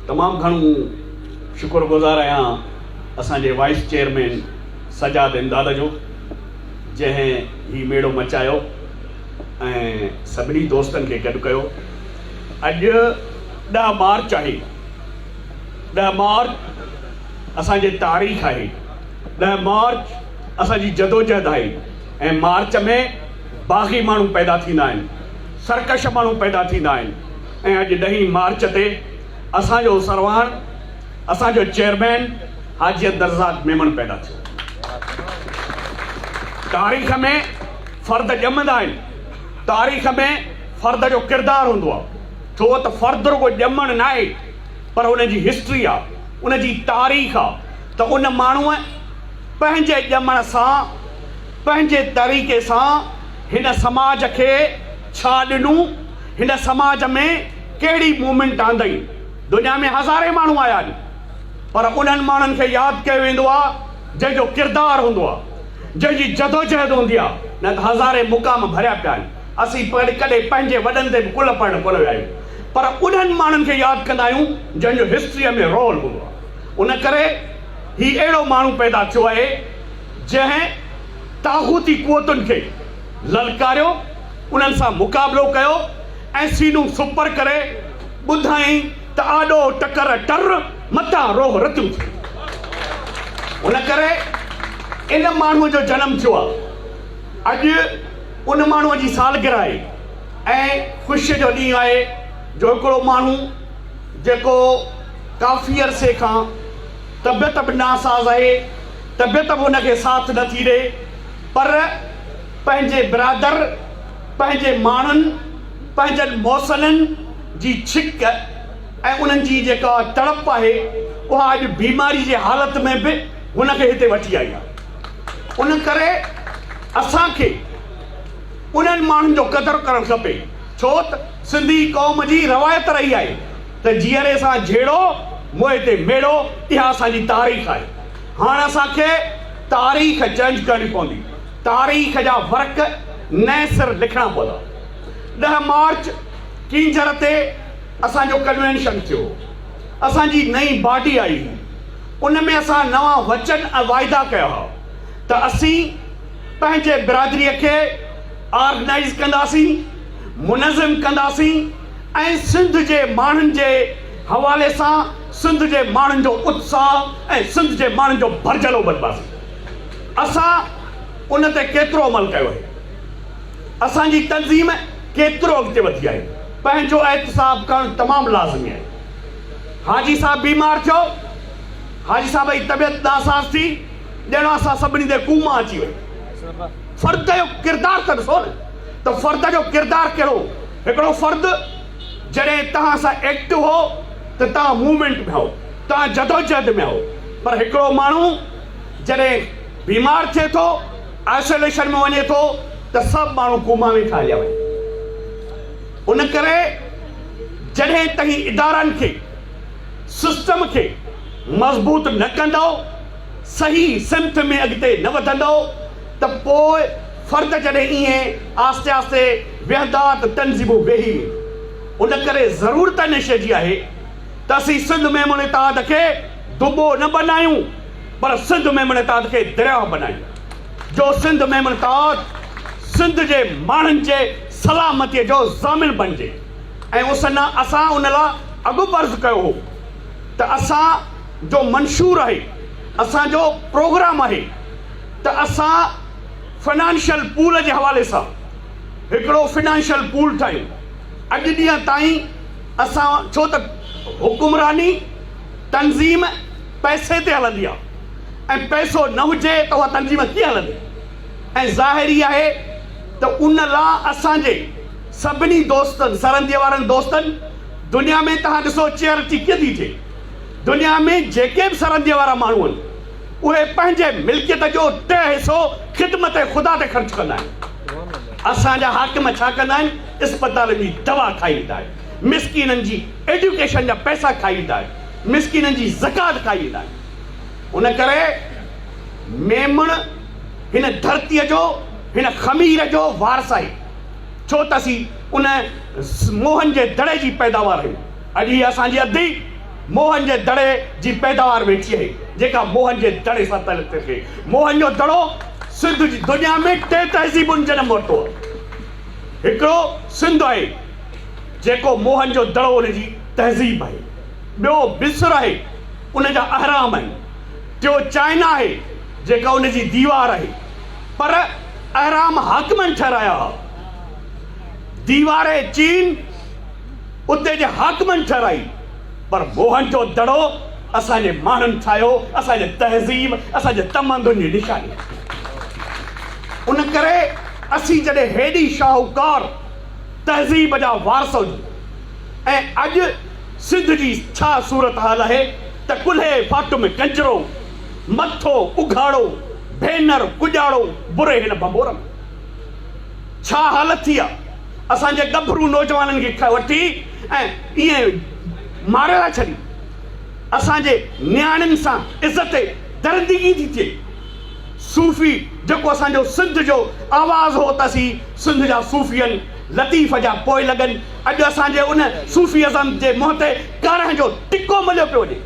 तमाम घणो शुक्रगुज़ार आहियां असांजे वाइस चेयरमैन सजाद इमदाद जो, जंहिं ही मेड़ो मचायो ऐं सभिनी दोस्तनि खे गॾु कयो। अॼु 10 मार्च आहे। 10 मार्च असांजे तारीख़ आहे। 10 मार्च असांजी जदोजहद आहे ऐं मार्च में बाग़ी माण्हू पैदा थींदा आहिनि, सरकश माण्हू पैदा थींदा आहिनि। ऐं अॼु 10 मार्च ते असांजो सरवान, असांजो चेयरमैन हाजी अब्दुर्रज़ाक़ मेमन पैदा थियो। तारीख़ में फ़र्द ॼमंदा आहिनि, तारीख़ में फ़र्द जो किरदारु हूंदो आहे। छो त फ़र्द रुगो ॼमण न आहे, पर उनजी हिस्ट्री आहे, उनजी तारीख़ आहे। त उन माण्हूअ पंहिंजे ॼमण सां, पंहिंजे तरीक़े सां हिन समाज खे छा ॾिनो, हिन समाज में कहिड़ी मूवमेंट आंदई। दुनिया में हज़ारे माण्हू आया आहिनि, पर उन्हनि माण्हुनि खे यादि कयो वेंदो आहे जंहिंजो किरदारु हूंदो आहे, जंहिंजी जदोजहद हूंदी आहे। न त हज़ारे मुक़ाम भरिया पिया आहिनि। असीं कॾहिं पंहिंजे वॾनि ते बि कुल पढ़णु कोन विया आहियूं, पर उन्हनि माण्हुनि खे यादि कंदा आहियूं जंहिंजो हिस्ट्रीअ में रोल हूंदो आहे। उन करे ही अहिड़ो माण्हू पैदा थियो आहे जंहिं ताग़ूती क़ुवतुनि खे ललकारियो, उन्हनि सां मुक़ाबिलो कयो ऐं सीनूं सुपर करे ॿुधाई त आॾो टकर टर मथां रोह रतियूं थी। उन करे इन माण्हूअ जो जनमु थियो आहे। अॼु उन माण्हूअ जी सालगिरह आहे ऐं ख़ुशीअ जो ॾींहुं आहे जो हिकिड़ो माण्हू जेको काफ़ी अरसे खां तबियत बि नासाज़ आहे, तबियत बि हुनखे साथ नथी ॾे, पर पंहिंजे बिरादर, पंहिंजे माण्हुनि, पंहिंजनि मौसलनि जी छिक ऐं उन्हनि जी जेका तड़प आहे, उहा अॼु बीमारी जे हालत में बि हुनखे हिते वठी आई आहे। उन करे असांखे उन्हनि माण्हुनि जो क़दुरु करणु खपे। छो त सिंधी क़ौम जी रवायत रही आहे त जीअरे सां झेड़ो, मोए ते मेड़ो। इहा असांजी तारीख़ आहे। हाणे असांखे तारीख़ चेंज करणी पवंदी। तारीख़ जा फ़र्क़ नए सिर लिखणा पवंदा। 10 मार्च किंजर ते असांजो कन्वेंशन थियो, असांजी नई बॉडी आई, उन में असां नवां वचन ऐं वाइदा कया हुआ त असीं पंहिंजे बिरादरीअ खे ऑर्गेनाइज़ कंदासीं, मुनज़िम कंदासीं ऐं सिंध जे माण्हुनि जे हवाले सां सिंध जे माण्हुनि जो उत्साह ऐं सिंध जे माण्हुनि जो भरजलो बदबासीं। असां उन ते केतिरो अमल कयो आहे, असांजी तंज़ीम केतिरो अॻिते वधी आहे। पंहिंजो एहतिसाब करणु तमामु लाज़मी आहे। हाजी साहब बीमार थियो, हाजी साहब जी तबियत नासाज़ थी, ॼणो असां सभिनी ते कूमा अची वई। फ़र्द जो किरदारु त ॾिसो न, त फ़र्द जो किरदारु कहिड़ो। हिकिड़ो फ़र्द जॾहिं तव्हां सां एक्टिव हो त तव्हां मूवमेंट में हो, तव्हां जदोजहद में हो, पर हिकिड़ो माण्हू जॾहिं बीमार थिए थो, आइसोलेशन में वञे थो, त सभु माण्हू कूमा में था हलिया वञनि। उन करे जॾहिं तव्हां इदारनि खे, सिस्टम खे मज़बूत न कंदो, सही सिमत में अॻिते न वधंदो, त पोइ फ़र्द जॾहिं ईअं आस्ते आस्ते वेहंदा त तंज़ीमूं वेही वेंदियूं। उन करे ज़रूरत इन शइ जी आहे त असीं सिंध में मुनिताद खे दुबो न बनायूं, पर सिंध में मुनिताद खे दरिया बनायूं। जो सिंध में मुनिताद सिंध जे माण्हुनि जे सलामतीअ जो ज़ामिन बणिजे। ऐं असां उन लाइ अॻु पर्ज़ कयो हो त असां जो मंशूर आहे, असांजो प्रोग्राम आहे त असां फाइनेंशियल पूल जे हवाले सां हिकिड़ो फाइनेंशियल पूल ठाहियूं। अॼु ॾींहं ताईं असां, छो त हुकुमरानी तंज़ीम पैसे ते हलंदी आहे ऐं पैसो न हुजे त उहा तंज़ीम कीअं हलंदी। ऐं ज़ाहिरी आहे त उन लाइ असांजे सभिनी दोस्तनि, सरहदीअ वारनि दोस्तनि, दुनिया में तव्हां ॾिसो चैरिटी कीअं थी थिए। दुनिया में जेके बि सरहदीअ वारा माण्हू आहिनि, उहे पंहिंजे मिल्कियत जो 3 हिसो ख़िदमत ख़ुदा ते ख़र्चु कंदा आहिनि। असांजा हाकिम छा कंदा आहिनि? इस्पताल जी दवा खाई ईंदा आहिनि, मिसकीननि जी एजुकेशन जा पैसा खाई ईंदा आहिनि, मिसकीननि जी ज़कात खाई ईंदा आहिनि। उन करे मेमण हिन धरतीअ जो, हिन ख़मीर जो वारस आहे। छो त असीं उन मोहन जे दड़े जी पैदावार आहियूं। अॼु हीअ असांजी अधी मोहन जे दड़े जी पैदावार वेठी आहे, जेका मोहन जे दड़े सां तलित थिए। मोहन जो दड़ो सिंध जी दुनिया में 3 तहज़ीबुनि जनम वरितो आहे। हिकिड़ो सिंध आहे जेको मोहन जो दड़ो उनजी तहज़ीब आहे। ॿियो मिस्र आहे, उनजा अहराम आहिनि। टियों चाइना आहे, जेका उनजी दीवार आहे। पर अहराम हाकिमनि ठहिराया हुआ, दीवार चीन उते जे हाकिमनि ठहिराई। पर मोहन जो दड़ो असांजे माण्हुनि ठाहियो, असांजे तहज़ीब, असांजे तमंदुनि जी निशानी। उन करे असीं जॾहिं हेॾी शाहूकार तहज़ीब जा वारस हुजूं, ऐं अॼु सिंध जी छा सूरत हाल आहे त कुल्हे फाटु में कंजरो, मथो उघाड़ो, भेनर कुॼाड़ो, बुरे हिन बंबोर में। छा हालत थी आहे? असांजे गभरू नौजवाननि खे वठी ऐं ईअं मारे था छॾी। असांजे नियाणियुनि सां इज़त दर्दगी थी थिए। सूफ़ी जेको असांजो सिंध जो आवाज़ हो त असीं सिंध जा सूफ़ियनि लतीफ़ जा पोइ लॻनि। अॼु असांजे उन सूफ़ीअज़म जे मुंहं ते कारह जो टिको मिलियो पियो वञे।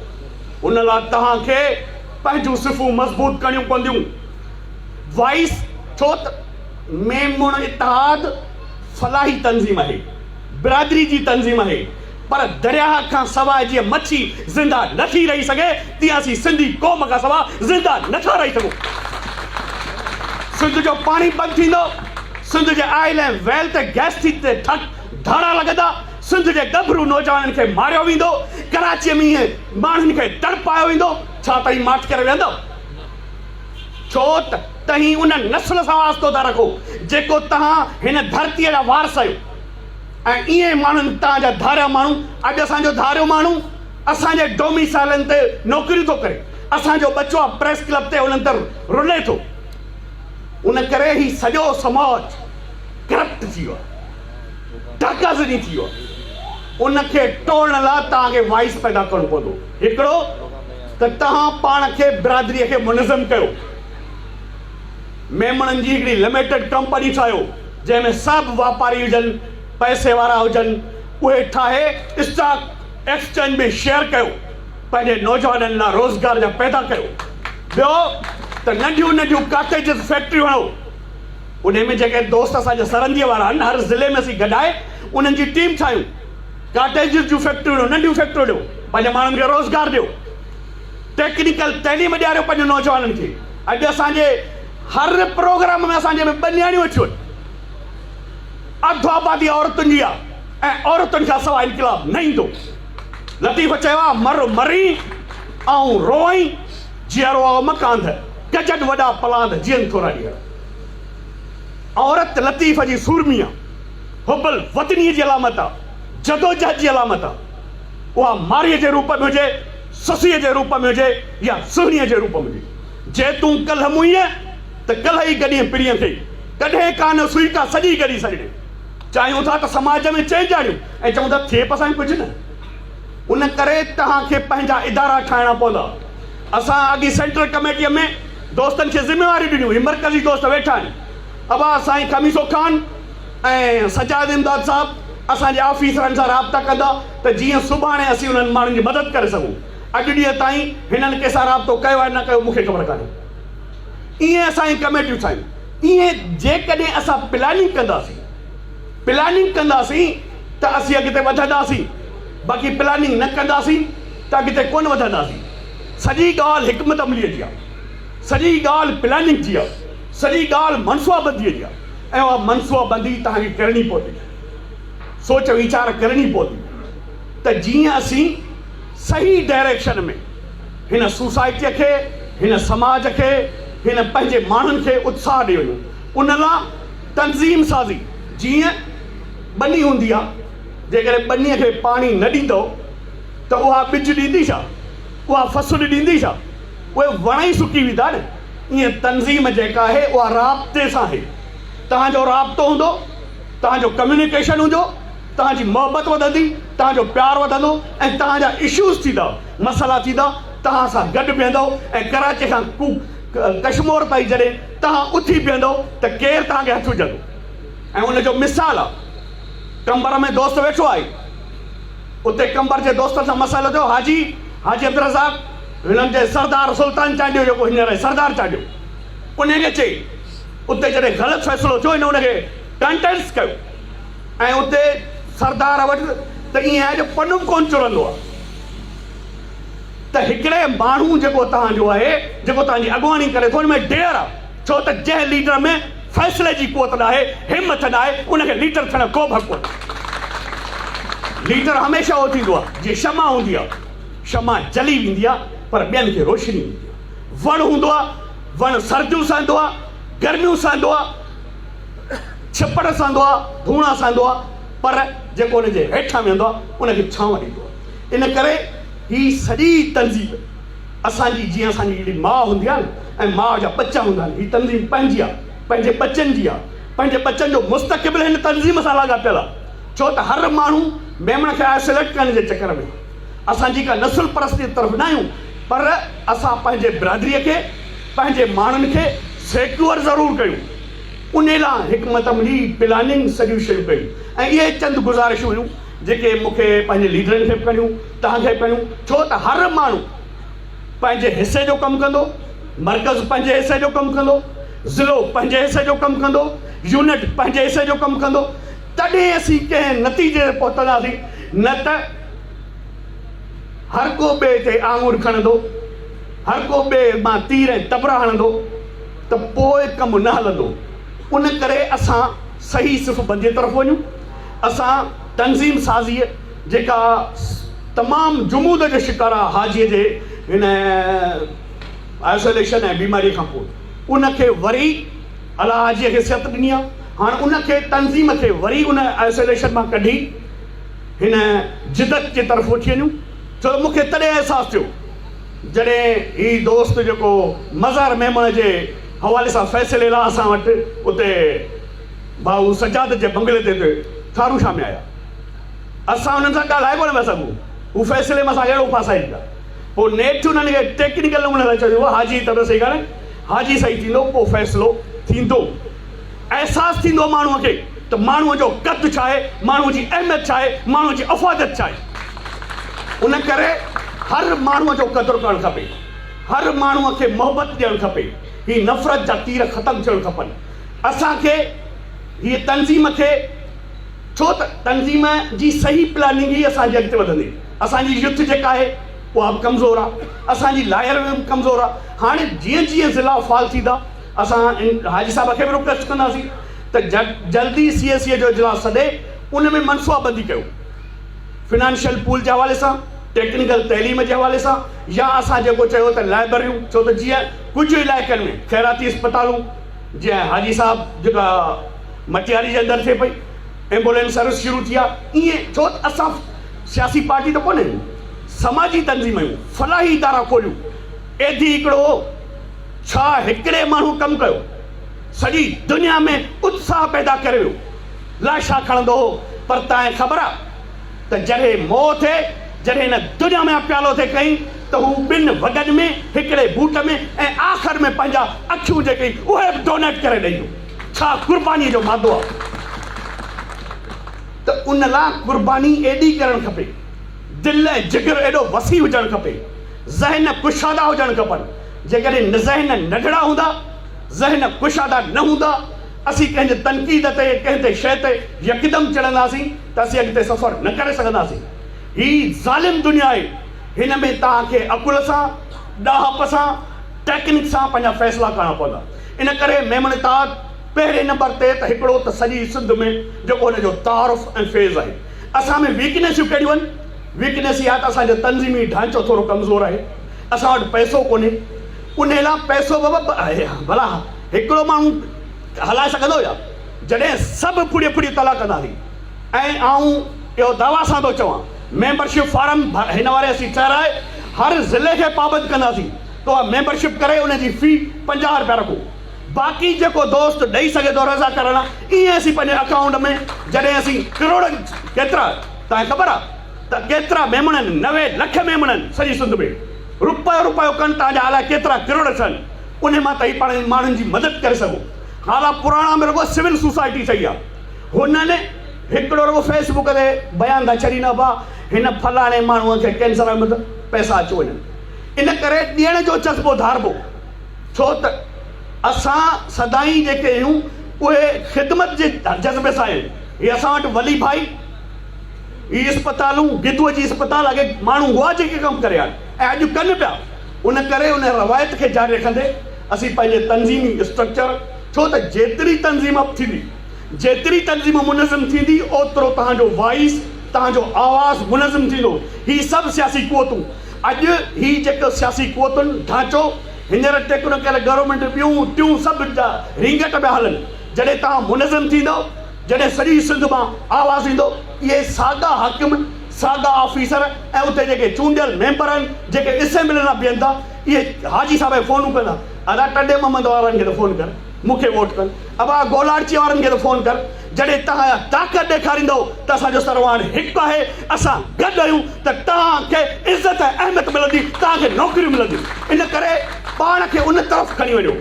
उन लाइ तव्हांखे पंहिंजूं सिफ़ूं मज़बूत करणियूं पवंदियूं। वाइस छो त मेमुण इत्तेहाद फलाही तंज़ीम आहे, बिरादरी जी तंज़ीम आहे। पर दरिया खां सवाइ जीअं मच्छी ज़िंदा नथी रही सघे, तीअं असीं सिंधी क़ौम खां सवाइ ज़िंदा नथा रही सघूं। सिंध जो पाणी बंदि थींदो, सिंध जे आयल ऐं वेल ते गैस थी ते धाड़ा लॻंदा, सिंध जे गभरू नौजवाननि खे मारियो वेंदो, कराचीअ में ईअं माण्हुनि खे तड़पायो वेंदो। छा तव्हीं माठ करे वेंदो? छो त तव्हीं उन नस्ल सां वास्तो था रखो जेको तव्हां हिन धरतीअ जा वारस आहियो। ऐं इएं माण्हुनि तव्हांजा धारिया माण्हू, अॼु असांजो धारियो माण्हू असांजे डोमिसाइलनि ते नौकरियूं थो करे, असांजो बच्चो आहे प्रेस क्लब ते उन्हनि ते रुले थो। उन करे ही सॼो समाज करप्ट थी वियो आहे, ढकाज़नी थी वियो आहे। उनखे टोड़ण लाइ तव्हांखे वाइस पैदा करणो पवंदो। हिकिड़ो त तव्हां पाण खे बिरादरीअ खे मुनज़म कयो। मेमणनि जी हिकिड़ी लिमिटेड कंपनी ठाहियो, जंहिंमें सभु वापारी हुजनि, पैसे वारा हुजनि, उहे ठाहे स्टॉक एक्सचेंज में शेयर कयो, पंहिंजे नौजवाननि लाइ रोज़गार जा पैदा कयो। ॿियो त नंढियूं नंढियूं काटेजिस फैक्ट्रियूं हणो। उन में जेके दोस्त असांजे सरहंदीअ वारा आहिनि, हर ज़िले में असीं गॾाए उन्हनि जी टीम ठाहियूं। काटेजिस जूं फैक्ट्रियूं ॾियो, नंढियूं फैक्ट्रियूं ॾियो, पंहिंजे माण्हुनि खे रोज़गार ॾियो, टेक्निकल तइलीम ॾियारियो पंहिंजे नौजवाननि खे। अॼु असांजे हर प्रोग्राम में असांजे में ॿ नियाणियूं अची वञनि। अधु आबादी औरतुनि जी आहे ऐं औरतुनि खां सवाइ इनकलाब न ईंदो। लतीफ़ चयो आहे, मर मरी ऐं रोई जीअरो आओ मकांध, गजन वॾा पलांद जीअं थोरा ॾींहं। औरत लतीफ़ जी सूरमी आहे, हुबल वतनीअ जी अलामत आहे, जदोजहद जी अलामत आहे। उहा मारीअ जे रूप में हुजे, ससीअ जे रूप में हुजे या सुहिणीअ जे रूप में हुजे। जे तूं कल्ह मुईअ त कल्ह ई गॾीअ पिड़ीअ खे, कॾहिं कान सुई का सॼी गॾी सॼे। चाहियूं था त समाज में चेंज आणियूं ऐं चऊं था थिए असांखे कुझु न। उन करे तव्हांखे पंहिंजा इदारा ठाहिणा पवंदा। असां अॻी सेंट्रल कमेटीअ में दोस्तनि खे ज़िम्मेवारियूं ॾिनियूं। ही मरकज़ी दोस्त वेठा आहिनि, अबा साईं खमीसो ख़ान ऐं सजाद इमदाद साहब असांजे ऑफिसरनि सां राब्ता कंदा त जीअं सुभाणे असीं उन्हनि माण्हुनि जी मदद करे सघूं। अॼु ॾींहं ताईं हिननि कंहिंसां राब्तो कयो आहे न कयो मूंखे ख़बर कान्हे। ईअं असांजी कमेटियूं ठाहियूं। ईअं जेकॾहिं असां प्लानिंग कंदासीं त असीं अॻिते वधंदासीं। बाक़ी प्लानिंग न कंदासीं त अॻिते कोन वधंदासीं। सॼी ॻाल्हि हिकमत अमलीअ जी आहे, सॼी ॻाल्हि प्लानिंग जी आहे, सॼी ॻाल्हि मनसूबाबंदीअ जी आहे। ऐं उहा मनसूबाबंदी तव्हांखे करणी पवंदी, सोच वीचार करणी पवंदी त जीअं असीं सही डायरेक्शन में हिन सोसाइटीअ खे, हिन समाज खे, हिन पंहिंजे माण्हुनि खे उत्साह ॾेई वञूं। उन लाइ तंज़ीम साज़ी, जीअं ॿनी हूंदी आहे, जेकॾहिं ॿनीअ खे पाणी न ॾींदो त उहा ॿिज ॾींदी छा, उहा फसुल ॾींदी छा, उहे वण ई सुकी वेंदा न। ईअं तंज़ीम जेका आहे उहा राब्ते सां आहे। तव्हांजो राब्तो हूंदो, तव्हांजो कम्युनिकेशन हूंदो, तव्हांजी मोहबत वधंदी, तव्हांजो प्यारु वधंदो ऐं तव्हांजा इशूज़ थींदा, मसइला थींदा, तव्हां सां गॾु बीहंदो। ऐं कराची खां कश्मीर ताईं जॾहिं तव्हां उथी बीहंदो त केरु तव्हांखे हथु विझंदो। ऐं उनजो मिसाल आहे, कंबर में दोस्त वेठो आहे, उते कंबर जे दोस्त सां मसाइलो थियो, हाजी अब्दुल रज़ाक हिननि जे सरदार सुल्तान चांडियो, जेको हींअर सरदार चांडियो, उनखे चई उते जॾहिं ग़लति फ़ैसिलो थियो, हिन उनखे कंटेंस कयो ऐं उते सरदार वटि त ईअं आहे जो पनुम कोन चुरंदो आहे, त हिकिड़े माण्हू जेको तव्हांजो आहे, जेको तव्हांजी अॻुवाणी करे थो, हुन में डेर आहे, छो त जंहिं लीडर में फ़ैसिले जी क़ुवत न आहे, हिमत न आहे, उनखे लीडर थियण को बि हक़ कोन्हे। लीडर हमेशह उहो थींदो आहे जीअं शमा हूंदी आहे, शमा जली वेंदी आहे पर ॿियनि खे रोशनी हूंदी आहे। वणु हूंदो आहे, वणु सर्दियूं सहंदो आहे, गर्मियूं सहंदो आहे, छिपड़ सहंदो आहे, धूणा सहंदो आहे, पर जेको हुनजे हेठां वेहंदो आहे उनखे छांव ॾींदो आहे। इन करे ही सॼी तंज़ीम असांजी, जीअं असांजी हिकिड़ी माउ हूंदी आहे न, ऐं माउ जा बच्चा हूंदा आहिनि, हीअ तंज़ीम पंहिंजी आहे, पंहिंजे बच्चनि जी आहे, पंहिंजे बच्चनि जो मुस्तक़बिल हिन तंज़ीम सां लाॻापियल आहे। छो त हर माण्हू मेमण खे आइसोलेट करण जे चकर में, असांजी का नसुल परस्ती तरफ़ न आहियूं, पर असां पंहिंजे बिरादरीअ खे, पंहिंजे माण्हुनि खे सेक्यूअर ज़रूरु कयूं। उन लाइ हिकमत अमली प्लानिंग सॼियूं शयूं कयूं, ऐं इहे चंद गुज़ारिशूं हुयूं जेके मूंखे पंहिंजे लीडरनि खे बि करियूं, तव्हांखे बि करियूं। छो त हर माण्हू पंहिंजे हिसे जो कमु कंदो, मर्कज़ पंहिंजे हिसे जो कमु कंदो, ज़िलो पंहिंजे हिसे जो कमु कंदो, यूनिट पंहिंजे हिसे जो कमु कंदो, तॾहिं असीं कंहिं नतीजे ते पहुचंदासीं। न त हर को ॿिए ते आङुर खणंदो, हर को ॿिए मां तीर ऐं तबरा हणंदो, त पोइ कमु न हलंदो। उन करे असां सही सिर्फ़ु बंदे तरफ़ वञूं। असां तंज़ीम साज़ीअ जेका तमामु जुमूद जो शिकार आहे हाजीअ जे हिन आइसोलेशन ऐं बीमारीअ खां पोइ, उनखे वरी अलाह हाजीअ खे सिहत ॾिनी आहे। हाणे उनखे तंज़ीम खे वरी उन आइसोलेशन मां कढी हिन जिदत जे तरफ़ वठी वञूं। छो त मूंखे तॾहिं अहसासु थियो जॾहिं हीउ दोस्त जेको मज़हर मेमण जे हवाले सां फ़ैसिले लाइ असां वटि उते भाऊ सजाद जे बंगले ते थारू शाह में आया, असां हुननि सां ॻाल्हाए कोन पिया सघूं, हू फ़ैसिले में असांखे अहिड़ो फासाइनि पिया। पोइ नेठि हुननि खे टेक्निकल नमूने सां चयो, हाजी त सही ॻाल्हि, हाजी सही थींदो, पोइ फ़ैसिलो थींदो। अहसासु थींदो माण्हूअ खे त माण्हूअ जो क़द छा आहे, माण्हूअ जी अहमियत छा आहे, माण्हूअ जी अफ़ादत छा आहे। उन करे हर माण्हूअ जो क़दुरु करणु खपे, हर माण्हूअ खे मोहबत ॾियणु खपे, ही नफ़रत जा तीर ख़तमु थियणु खपनि। असांखे हीअ तंज़ीम खे, छो त तंज़ीम जी सही प्लानिंग ई असांजी अॻिते वधंदी। असांजी युथ जेका आहे उहा बि कमज़ोर आहे, असांजी लायर में बि कमज़ोर आहे। हाणे जीअं जीअं ज़िला फाल थींदा, असां हाजी साहिब खे बि रिक्वेस्ट कंदासीं त जल्दी CSE जो इजलास सॾे उन में मनसूबाबंदी कयो, फिनेंशियल पूल जे हवाले सां, टेक्निकल तइलीम जे हवाले सां, या असां जेको चयो त लाइब्रेरियूं। छो त जीअं कुझु इलाइक़नि में ख़ैराती अस्पतालूं, जीअं हाजी साहिब जेका मटियारी जे अंदरि थिए पई, एम्बुलेंस सर्विस शुरू थी आहे, ईअं। छो त असां सियासी पार्टी त कोन्हे, समाजी तंज़ीम आहियूं, फलाही इदारा खोलियूं। एधी हिकिड़ो छा हिकिड़े माण्हू कमु कयो, सॼी दुनिया में उत्साह पैदा करे वियो, लाशा खणंदो हो। पर तव्हांखे ख़बर आहे त जॾहिं मोह थिए, जॾहिं हिन दुनिया में प्यालो थिए कई, त हू ॿिनि वॻनि में, हिकिड़े बूट में, ऐं आख़िर में पंहिंजा अखियूं जेके उहे बि डोनेट करे ॾेई। छा क़ुर्बानीअ जो मादो आहे। त उन लाइ क़ुर्बानी एॾी करणु खपे, दिलि ऐं जिगर एॾो वसी हुजणु खपे, ज़हन कुशादा हुजणु खपनि। जेकॾहिं ज़हन नंढड़ा हूंदा, ज़हन कुशादा न हूंदा, असीं कंहिंजे तनक़ीद ते, कंहिं ते शइ ते यकदमि चढ़ंदासीं त असीं अॻिते सफ़र न करे सघंदासीं। ही ज़ालिम दुनिया आहे, हिन में तव्हांखे अकुल सां, ॾाहप सां, टेक्निक सां पंहिंजा फ़ैसिला करणा पवंदा। इन करे मेमण ताज पहिरें नंबर ते त हिकिड़ो त सॼी सिंध में जेको हुनजो तारुफ़ ऐं फेज़ आहे। असां में वीकनेसियूं कहिड़ियूं आहिनि? वीकनेस इहा त असांजो तंज़ीमी ढांचो थोरो कमज़ोर आहे, असां वटि पैसो कोन्हे। उन लाइ पैसो भला हिकिड़ो माण्हू हलाए सघंदो हुया जॾहिं सभु फुड़ी फुड़ी तला कंदासीं। ऐं आऊं इहो दवा सां थो चवां, मेंबरशिप फार्म हिन वारे असीं चढ़ाए हर ज़िले खे पाबंद कंदासीं, तो मेंबरशिप करे उनजी फ़ी 50 रुपया रखो। बाक़ी जेको दोस्त ॾेई सघे थो रज़ा करणु, ईअं असीं पंहिंजे अकाउंट में जॾहिं असीं करोड़नि, केतिरा तव्हांखे ख़बर आहे त केतिरा मेमणनि, 90 लख मेमणनि सॼी सिंध में रुपयो रुपयो कनि, तव्हांजा अलाए केतिरा किरोड़ थियनि, उन मां त पाण माण्हुनि जी मदद करे सघो। हालां पुराणा में रुगो सिविल सोसाइटी ठही आहे, हुनने हिकिड़ो रुगो फेसबुक ते बयान था छॾींदा बा हिन फलाणे माण्हूअ खे कैंसर में पैसा अची वञनि, इन करे ॾियण जो चस्बो धारबो। छो त असां सदाई जेके आहियूं उहे ख़िदमत जे जज़्बे सां आहिनि। हीअ असां वटि वली भाई ही अस्पतालूं गिदुअ जी अस्पताल अॻे माण्हू हुआ जेके कमु करे ऐं अॼु कनि पिया। उन करे उन रवायत खे जारी रखंदे असीं पंहिंजे तंज़ीमी स्ट्रक्चर, छो त जेतिरी तंज़ीम अप थींदी, जेतिरी तंज़ीम मुनज़म थींदी, ओतिरो तव्हांजो वॉइस, तव्हांजो आवाज़ मुनज़म थींदो। ही सभु सियासी क़ुवतूं, अॼु ही जेको सियासी क़ुवतुनि ढांचो हींअर टेक्निकल गवर्नमेंट ॿियूं टियूं सभु रिंगट पिया हलनि। जॾहिं तव्हां मुनज़म थींदो, जॾहिं सॼी सिंध मां आवाज़ ईंदो, इहे सादा हाकिम, सादा ऑफिसर ऐं उते जेके चूंडियल मेंबर आहिनि, जेके असेंबली में बीहनि था, इहे हाजी साहिब फ़ोनूं कंदा, अदा टंडे मोहम्मद वारनि खे त फ़ोन कर, मूंखे वोट कर, अबा गोलार्ची वारनि खे त फ़ोन कर। जॾहिं तव्हां ताक़त ॾेखारींदो त असांजो सरवान हिकु आहे, असां गॾु आहियूं, त तव्हांखे इज़त ऐं अहमियत मिलंदी, तव्हांखे नौकरियूं मिलंदियूं। इन करे पाण खे उन तरफ़ खणी वञो,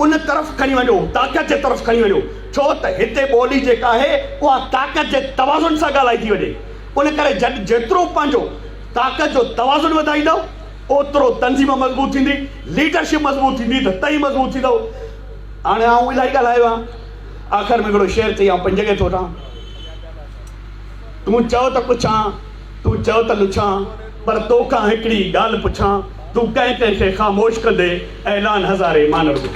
उन तरफ़ खणी वञो, ताक़त जे तरफ़ खणी वञो। छो त हिते ॿोली जेका आहे उहा ताक़त जे तवाज़ुन सां ॻाल्हाई थी वञे। उन करे जेतिरो पंहिंजो ताक़त जो तवाज़ुन वधाईंदो, ओतिरो तंज़ीम मज़बूत थींदी, लीडरशिप मज़बूत थींदी, त तई मज़बूत थींदो। हाणे आउं इलाही ॻाल्हायो आहे, आख़िर में हिकिड़ो शेर चई, पंज जॻह थो वठां। तूं चओ त पुछां, तूं चओ त लुछां, पर तोखां हिकिड़ी ॻाल्हि पुछां, तूं कंहिं कंहिंखे ख़ामोश कंदे ऐलान हज़ारे मान रुगो।